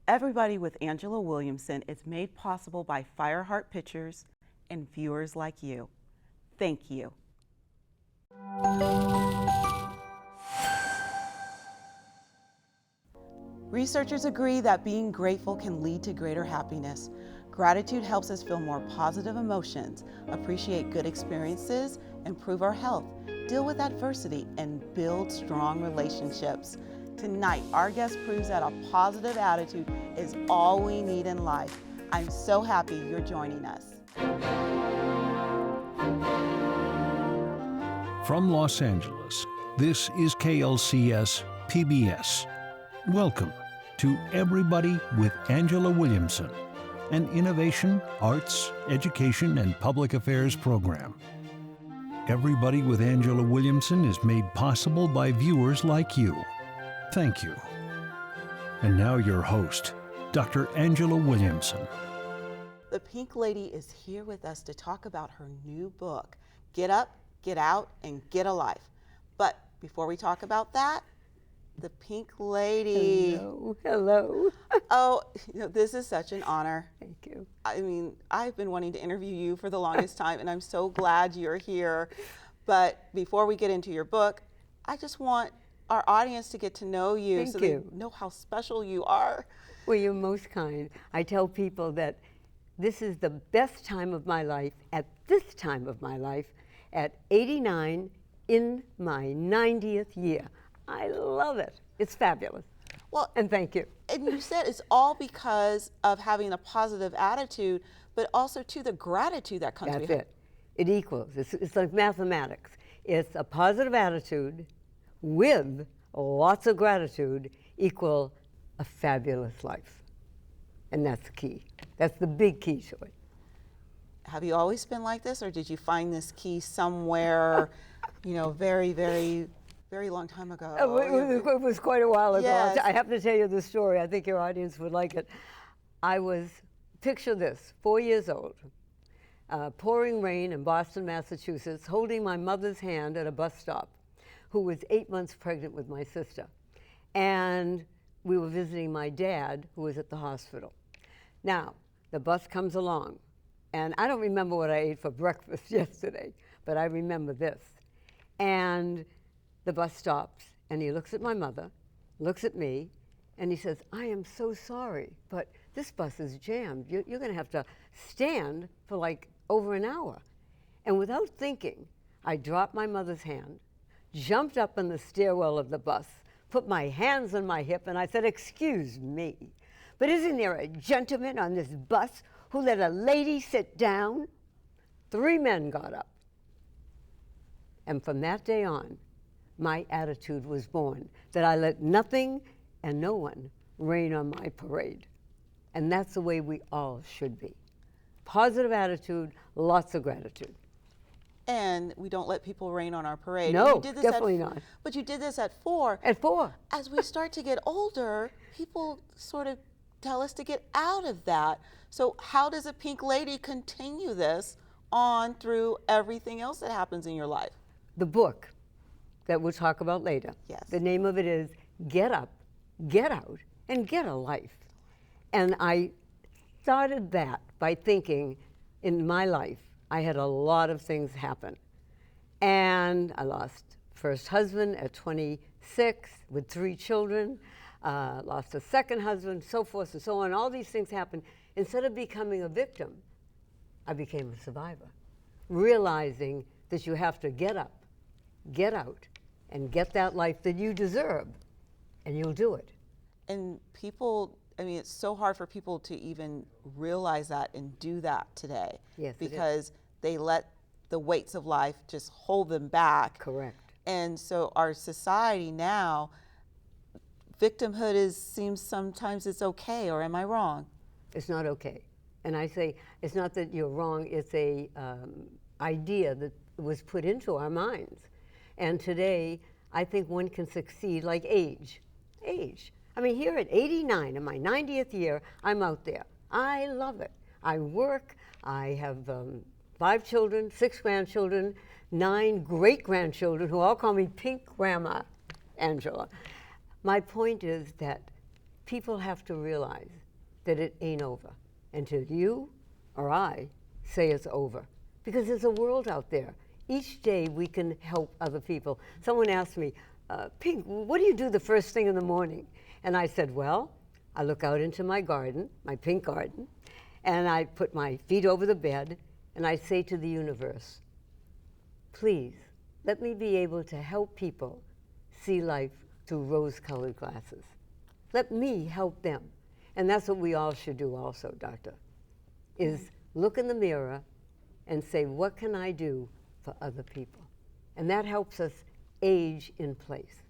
Everybody with Angela Williamson is made possible by Fireheart Pictures and viewers like you. Thank you. Researchers agree that being grateful can lead to greater happiness. Gratitude helps us feel more positive emotions, appreciate good experiences, improve our health, deal with adversity, and build strong relationships. Tonight, our guest proves that a positive attitude is all we need in life. I'm so happy you're joining us. From Los Angeles, this is KLCS PBS. Welcome to Everybody with Angela Williamson, an innovation, arts, education, and public affairs program. Everybody with Angela Williamson is made possible by viewers like you. Thank you. And now your host, Dr. Angela Williamson. The Pink Lady is here with us to talk about her new book, Get Up, Get Out, and Get a Life. But before we talk about that, the Pink Lady. Hello. Oh, this is such an honor. Thank you. I mean, I've been wanting to interview you for the longest time, and I'm so glad you're here. But before we get into your book, I just want our audience to get to know you Thank so you. they know how special you are. Well, you're most kind. I tell people that this is the best time of my life, at this time of my life, at 89 in my 90th year. I love it. It's fabulous. Well, and thank you. And you said it's all because of having a positive attitude, but also to the gratitude that comes with That's it. It equals. It's like mathematics. It's a positive attitude with lots of gratitude equal a fabulous life. And that's the key. That's the big key to it. Have you always been like this, or did you find this key somewhere, very, very, very long time ago? It was quite a while ago. Yes. I have to tell you the story. I think your audience would like it. Picture this, 4 years old, pouring rain in Boston, Massachusetts, holding my mother's hand at a bus stop, who was 8 months pregnant with my sister. And we were visiting my dad, who was at the hospital. Now, the bus comes along, and I don't remember what I ate for breakfast yesterday, but I remember this. And the bus stops, and he looks at my mother, looks at me, and he says, I am so sorry, but this bus is jammed. You're going to have to stand for like over an hour. And without thinking, I dropped my mother's hand, jumped up in the stairwell of the bus, put my hands on my hip, and I said, excuse me, but isn't there a gentleman on this bus who let a lady sit down? 3 men got up. And from that day on, my attitude was born, that I let nothing and no one rain on my parade. And that's the way we all should be. Positive attitude, lots of gratitude. And we don't let people rain on our parade. No, You did this definitely not. But you did this at 4. At 4. As we start to get older, people sort of tell us to get out of that. So how does a Pink Lady continue this on through everything else that happens in your life? The book that we'll talk about later. Yes. The name of it is Get Up, Get Out, and Get a Life. And I started that by thinking in my life, I had a lot of things happen. And I lost first husband at 26 with 3 children, lost a second husband, so forth and so on. All these things happened. Instead of becoming a victim, I became a survivor, realizing that you have to get up, get out, and get that life that you deserve, and you'll do it. And people, it's so hard for people to even realize that and do that today. Yes, it is. Because they let the weights of life just hold them back. Correct. And so our society now, victimhood seems sometimes it's okay, or am I wrong? It's not okay. And I say, it's not that you're wrong, it's a idea that was put into our minds. And today, I think one can succeed like age. Here at 89, in my 90th year, I'm out there. I love it. I work, I have 5 children, 6 grandchildren, 9 great-grandchildren who all call me Pink Grandma Angela. My point is that people have to realize that it ain't over until you or I say it's over. Because there's a world out there. Each day we can help other people. Someone asked me, Pink, what do you do the first thing in the morning? And I said, well, I look out into my garden, my pink garden, and I put my feet over the bed, and I say to the universe, please, let me be able to help people see life through rose-colored glasses. Let me help them. And that's what we all should do also, Doctor, is look in the mirror and say, what can I do for other people? And that helps us age in place.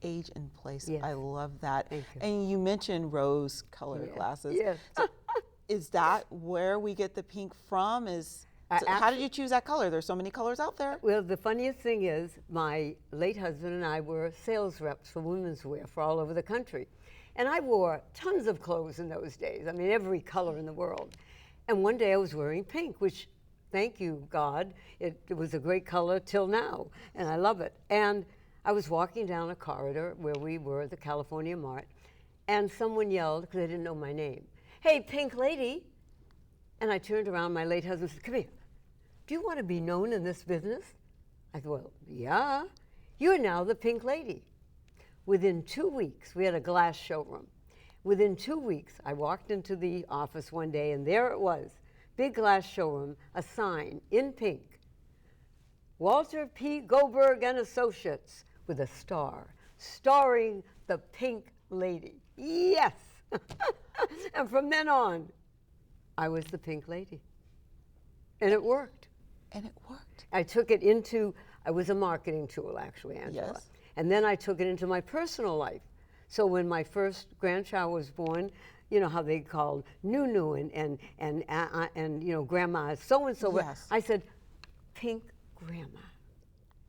Age in place. Yes. I love that. Thank you. And you mentioned rose-colored glasses. Yes. So is that where we get the pink from? So how did you choose that color? There's so many colors out there. Well, the funniest thing is my late husband and I were sales reps for women's wear for all over the country. And I wore tons of clothes in those days. I mean, every color in the world. And one day I was wearing pink, which, thank you, God, it was a great color till now, and I love it. And I was walking down a corridor where we were, the California Mart, and someone yelled, because they didn't know my name, hey, pink lady. And I turned around, my late husband said, come here. Do you want to be known in this business? I thought, well, yeah. You're now the pink lady. Within 2 weeks, we had a glass showroom. Within 2 weeks, I walked into the office one day, and there it was, big glass showroom, a sign in pink. Walter P. Goldberg and Associates, with a star, starring the pink lady. Yes! And from then on, I was the pink lady. And it worked. And it worked. I took it into, I was a marketing tool, actually, Angela. Yes. And then I took it into my personal life. So when my first grandchild was born, you know how they called Nunu and you know, grandma so-and-so. Yes. I said, pink grandma.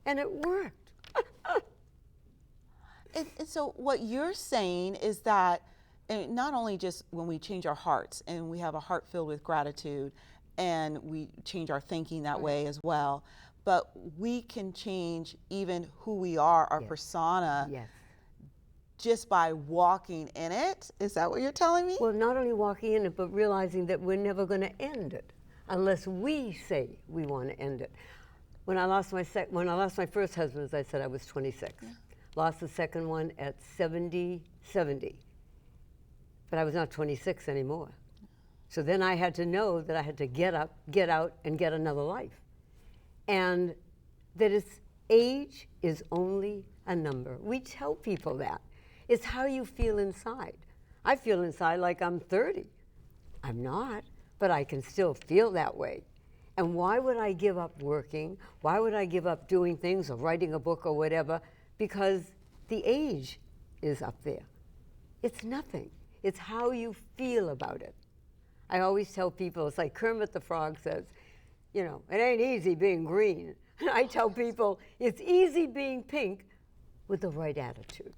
And it worked. And so what you're saying is that not only just when we change our hearts and we have a heart filled with gratitude and we change our thinking that way as well, but we can change even who we are, our persona, Yes. just by walking in it. Is that what you're telling me? Well, not only walking in it, but realizing that we're never going to end it unless we say we want to end it. When I lost my first husband, as I said, I was 26. Yeah. Lost the second one at 70. But I was not 26 anymore. So then I had to know that I had to get up, get out, and get another life. And that age is only a number. We tell people that. It's how you feel inside. I feel inside like I'm 30. I'm not, but I can still feel that way. And why would I give up working? Why would I give up doing things or writing a book or whatever? Because the age is up there. It's nothing. It's how you feel about it. I always tell people, it's like Kermit the Frog says, you know, it ain't easy being green. And I tell people, it's easy being pink with the right attitude.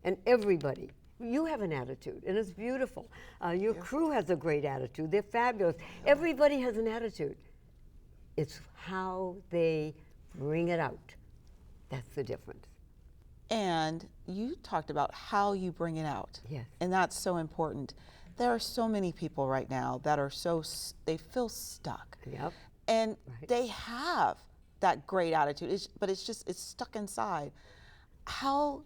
And everybody, you have an attitude, and it's beautiful. Your crew has a great attitude. They're fabulous. Everybody has an attitude. It's how they bring it out. That's the difference. And you talked about how you bring it out. Yes. And that's so important. There are so many people right now that are they feel stuck. Yep. And they have that great attitude, but it's stuck inside. How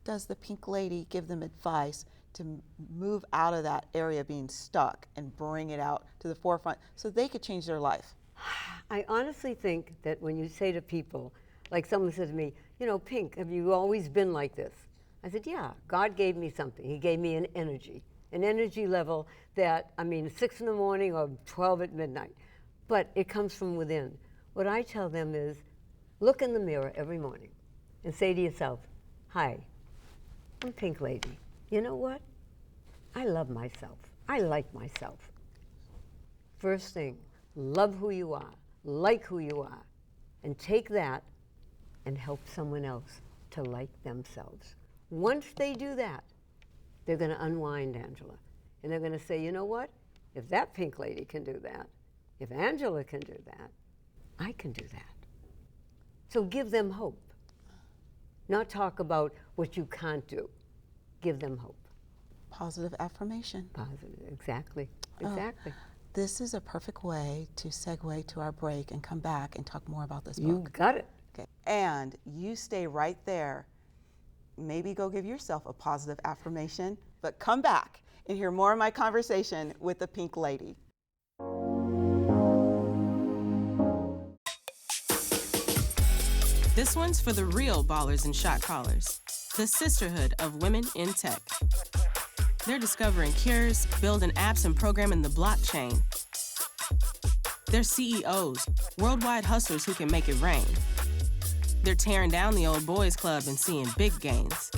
does the Pink Lady give them advice to move out of that area of being stuck and bring it out to the forefront so they could change their life? I honestly think that when you say to people, like someone said to me, you know, Pink, have you always been like this? I said, yeah, God gave me something. He gave me an energy level that, 6 in the morning or 12 at midnight. But it comes from within. What I tell them is, look in the mirror every morning and say to yourself, hi, I'm Pink Lady. You know what? I love myself. I like myself. First thing, love who you are, like who you are, and take that and help someone else to like themselves. Once they do that, they're going to unwind, Angela. And they're going to say, you know what? If that Pink Lady can do that, if Angela can do that, I can do that. So give them hope. Not talk about what you can't do. Give them hope. Positive affirmation. Positive, exactly, exactly. This is a perfect way to segue to our break and come back and talk more about this book. You got it. Okay. And you stay right there. Maybe go give yourself a positive affirmation, but come back and hear more of my conversation with the Pink Lady. This one's for the real ballers and shot callers, the sisterhood of women in tech. They're discovering cures, building apps, and programming the blockchain. They're CEOs, worldwide hustlers who can make it rain. They're tearing down the old boys club and seeing big gains.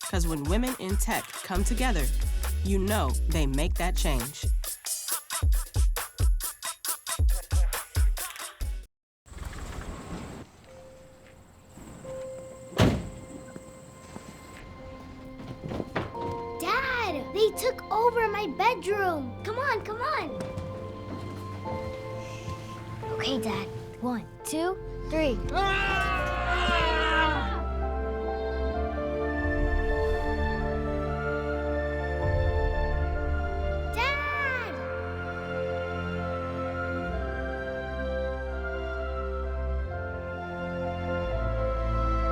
'Cause when women in tech come together, you know they make that change. Dad, they took over my bedroom. Come on, come on. Okay, Dad. 1, 2, 3. Dad!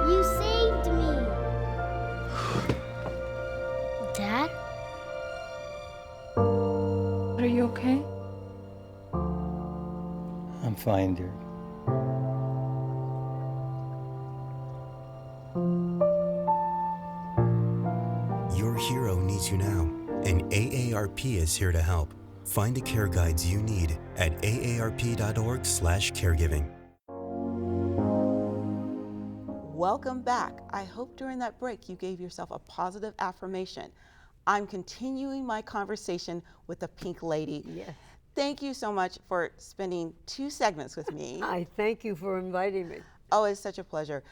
You saved me. Dad? Are you okay? I'm fine, dear. Your hero needs you now, and AARP is here to help. Find the care guides you need at aarp.org/caregiving. Welcome back. I hope during that break you gave yourself a positive affirmation. I'm continuing my conversation with the Pink Lady. Yes. Thank you so much for spending 2 segments with me. I thank you for inviting me. Oh, it's such a pleasure.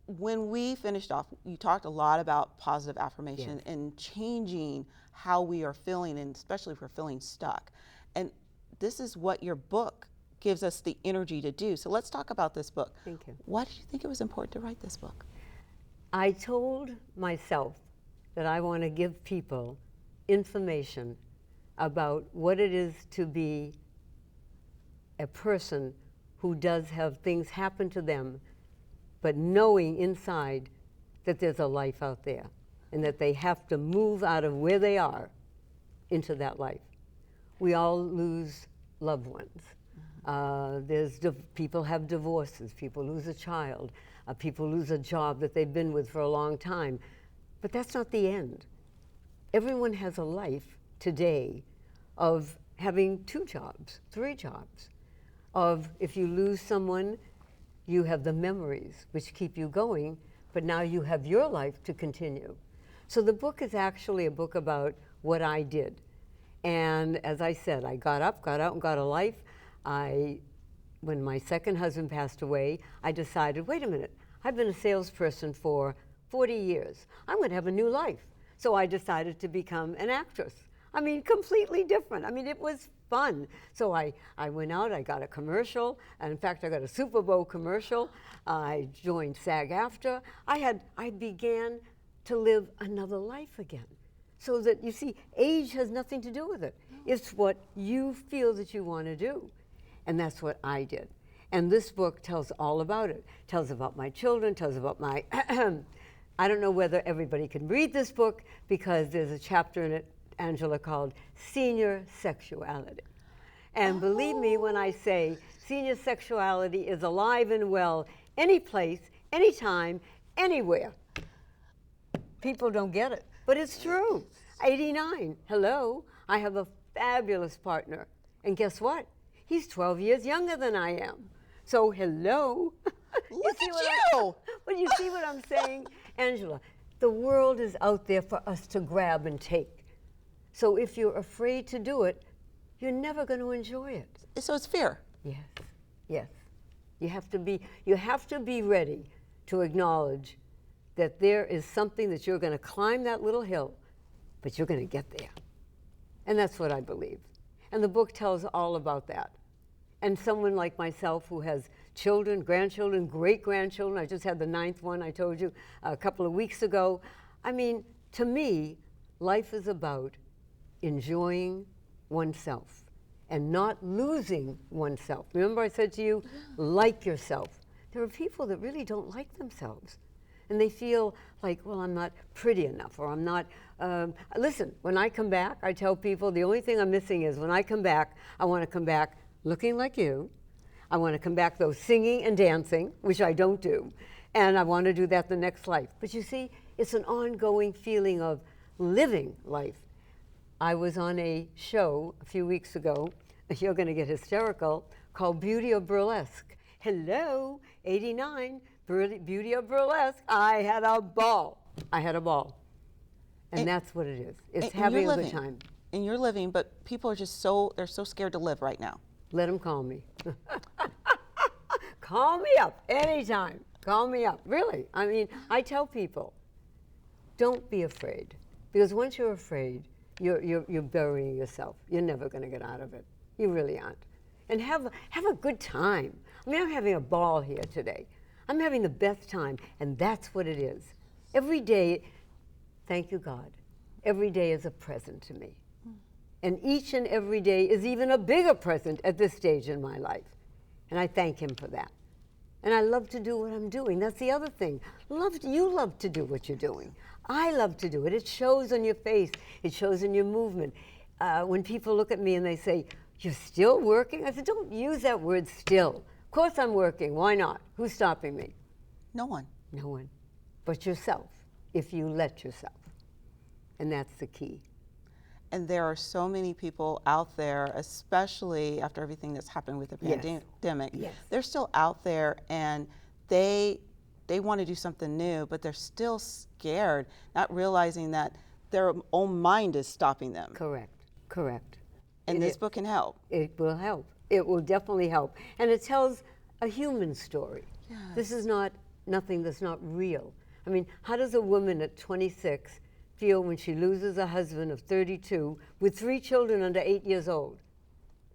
When we finished off, you talked a lot about positive affirmation and changing how we are feeling, and especially if we're feeling stuck. And this is what your book gives us the energy to do. So let's talk about this book. Thank you. Why did you think it was important to write this book? I told myself that I want to give people information about what it is to be a person who does have things happen to them, but knowing inside that there's a life out there and that they have to move out of where they are into that life. We all lose loved ones. People have divorces, people lose a child, people lose a job that they've been with for a long time. But that's not the end. Everyone has a life today of having 2 jobs, 3 jobs, of if you lose someone, you have the memories which keep you going, but now you have your life to continue. So the book is actually a book about what I did. And as I said, I got up, got out, and got a life. When my second husband passed away, I decided, wait a minute, I've been a salesperson for 40 years. I'm going to have a new life. So I decided to become an actress. I mean, completely different. I mean, it was fun. So I went out, I got a commercial, and in fact, I got a Super Bowl commercial. I joined SAG-AFTRA. I began to live another life again. So that, you see, age has nothing to do with it. It's what you feel that you want to do. And that's what I did. And this book tells all about it. Tells about my children, tells about my, I don't know whether everybody can read this book because there's a chapter in it, Angela, called Senior Sexuality. And believe me when I say senior sexuality is alive and well, any place, anytime, anywhere. People don't get it, but it's true. 89, hello, I have a fabulous partner. And guess what? He's 12 years younger than I am. So hello. Look at you! But you see what I'm saying? Angela, the world is out there for us to grab and take. So if you're afraid to do it, you're never going to enjoy it. So it's fear. Yes, yes. You have to be ready to acknowledge that there is something that you're going to climb that little hill, but you're going to get there. And that's what I believe. And the book tells all about that. And someone like myself who has children, grandchildren, great-grandchildren, I just had the 9th one, I told you, a couple of weeks ago. I mean, to me, Life is about enjoying oneself and not losing oneself. Remember I said to you, like yourself. There are people that really don't like themselves. And they feel like, well, I'm not pretty enough, or I'm not, listen, when I come back, I tell people the only thing I'm missing is when I come back, I want to come back looking like you. I want to come back, though, singing and dancing, which I don't do. And I want to do that the next life. But you see, it's an ongoing feeling of living life. I was on a show a few weeks ago, you're going to get hysterical, called Beauty of Burlesque. Hello, 89, Beauty of Burlesque. I had a ball. I had a ball. And that's what it is. It's having a good time. And you're living, but people are just they're so scared to live right now. Let them call me. Call me up anytime. Call me up. Really. I mean, I tell people, don't be afraid. Because once you're afraid, you're burying yourself. You're never going to get out of it. You really aren't. And have a good time. I mean, I'm having a ball here today. I'm having the best time, and that's what it is. Every day, thank you, God, every day is a present to me. And each and every day is even a bigger present at this stage in my life. And I thank him for that. And I love to do what I'm doing. That's the other thing. You love to do what you're doing. I love to do it. It shows on your face. It shows in your movement. When people look at me and they say, you're still working? I said, don't use that word still. Of course I'm working. Why not? Who's stopping me? No one. No one. But yourself, if you let yourself. And that's the key. And there are so many people out there, especially after everything that's happened with the pandemic. Yes. They're still out there, and they want to do something new, but they're still scared, not realizing that their own mind is stopping them. Correct. Correct. And this book can help. It will help. It will definitely help. And it tells a human story. Yes. This is not nothing that's not real. I mean, how does a woman at 26 feel when she loses a husband of 32 with 3 children under 8 years old?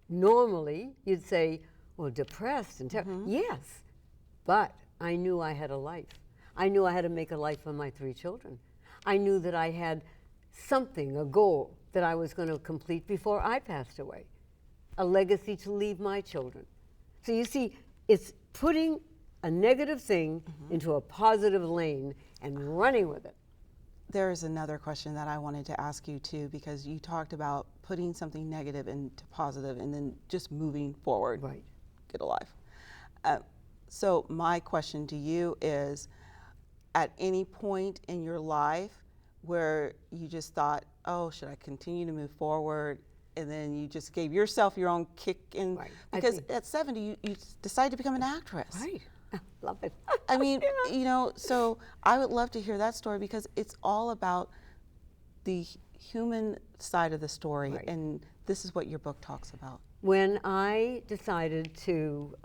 Normally, you'd say, well, depressed and yes, but I knew I had a life. I knew I had to make a life for my 3 children. I knew that I had something, a goal that I was going to complete before I passed away, a legacy to leave my children. So you see, it's putting a negative thing into a positive lane and running with it. There is another question that I wanted to ask you too, because you talked about putting something negative into positive and then just moving forward. Right. Get alive. So my question to you is, at any point in your life where you just thought, oh, should I continue to move forward? And then you just gave yourself your own kick in, Right. because at 70, you decided to become an actress. Right. Love it. I mean, you know, so I would love to hear that story, because it's all about the human side of the story, Right. and this is what your book talks about. When I decided to,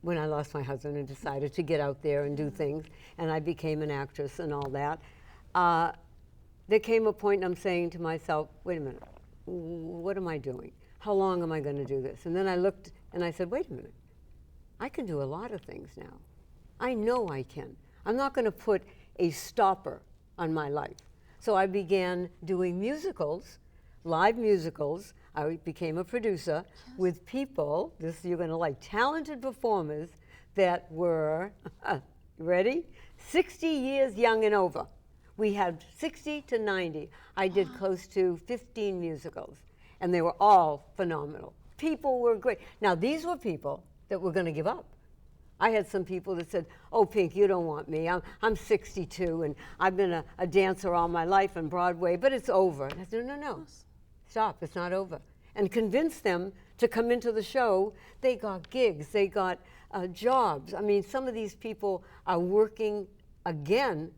when I lost my husband and decided to get out there and do things, and I became an actress and all that, there came a point I'm saying to myself, wait a minute, what am I doing? How long am I going to do this? And then I looked and I said, wait a minute, I can do a lot of things now. I know I can. I'm not going to put a stopper on my life. So I began doing musicals, live musicals. I became a producer with people, this you're going to like, talented performers that were, ready? 60 years young and over. We had 60 to 90. I did close to 15 musicals, and they were all phenomenal. People were great. Now, these were people that were going to give up. I had some people that said, oh, Pink, you don't want me. I'm 62, and I've been a dancer all my life on Broadway, but it's over. And I said, no, stop, it's not over. And convinced them to come into the show. They got gigs, they got jobs. I mean, some of these people are working again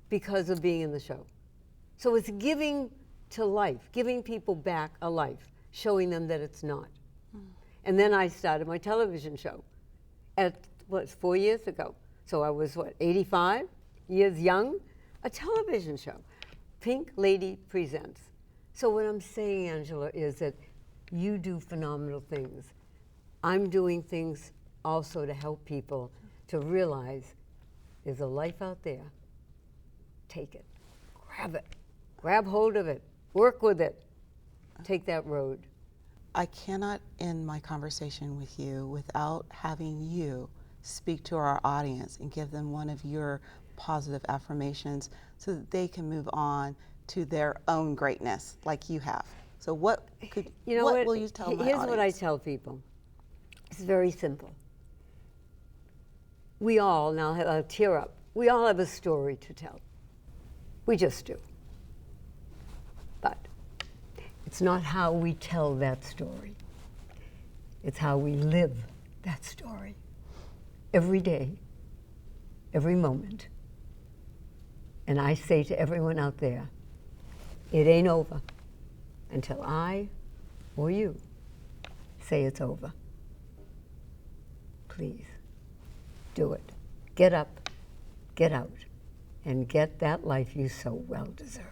because of being in the show. So it's giving to life, giving people back a life, showing them that it's not. And then I started my television show at, 4 years ago. So I was, 85 years young? A television show, Pink Lady Presents. So what I'm saying, Angela, is that you do phenomenal things. I'm doing things also to help people to realize there's a life out there. Take it, grab it, Grab hold of it. Work with it. Take that road. I cannot end my conversation with you without having you speak to our audience and give them one of your positive affirmations so that they can move on to their own greatness like you have. So what will you tell my Here's audience? what I tell people. It's very simple. We all, now I'll tear up, we all have a story to tell. We just do. But it's not how we tell that story. It's how we live that story. Every day, every moment. And I say to everyone out there, it ain't over until I or you say it's over. Please, do it. Get up, get out, and get that life you so well deserve.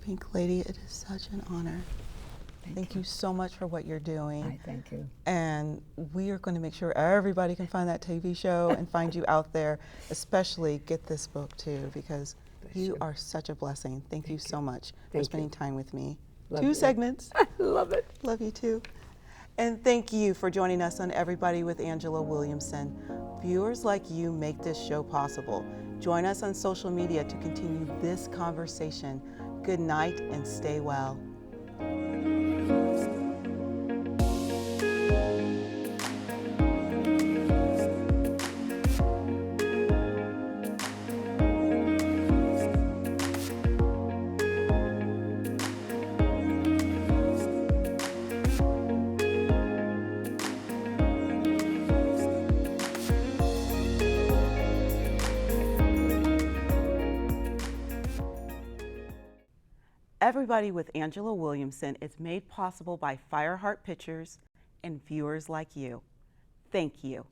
Pink Lady, it is such an honor. Thank you so much for what you're doing. I thank you. And we are going to make sure everybody can find that TV show and find you out there, especially get this book too, because you are such a blessing. Thank you so much for spending time with me. Love 2 you. segments. I love it. Love you too. And thank you for joining us on Everybody with Angela Williamson. Viewers like you make this show possible. Join us on social media to continue this conversation. Good night and stay well. Everybody with Angela Williamson is made possible by Fireheart Pictures and viewers like you. Thank you.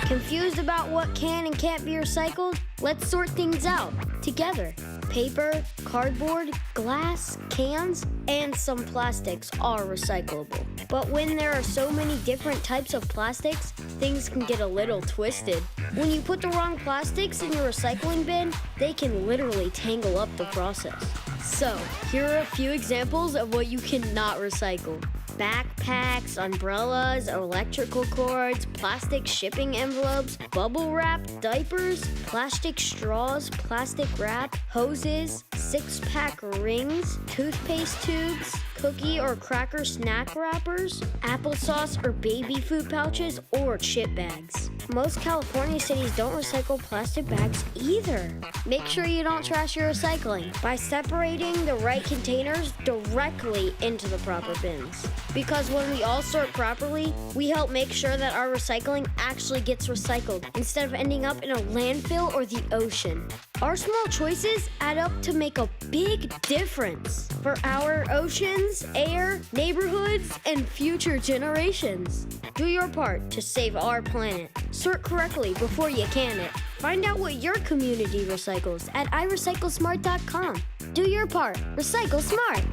Confused about what can and can't be recycled? Let's sort things out together. Paper, cardboard, glass, cans, and some plastics are recyclable. But when there are so many different types of plastics, things can get a little twisted. When you put the wrong plastics in your recycling bin, they can literally tangle up the process. So, here are a few examples of what you cannot recycle. Backpacks, umbrellas, electrical cords, plastic shipping envelopes, bubble wrap, diapers, plastic straws, plastic wrap, hoses, 6-pack rings, toothpaste tubes, cookie or cracker snack wrappers, applesauce or baby food pouches, or chip bags. Most California cities don't recycle plastic bags either. Make sure you don't trash your recycling by separating the right containers directly into the proper bins. Because when we all sort properly, we help make sure that our recycling actually gets recycled instead of ending up in a landfill or the ocean. Our small choices add up to make a big difference for our oceans, air, neighborhoods, and future generations. Do your part to save our planet. Sort correctly before you can it. Find out what your community recycles at irecyclesmart.com. Do your part. Recycle smart.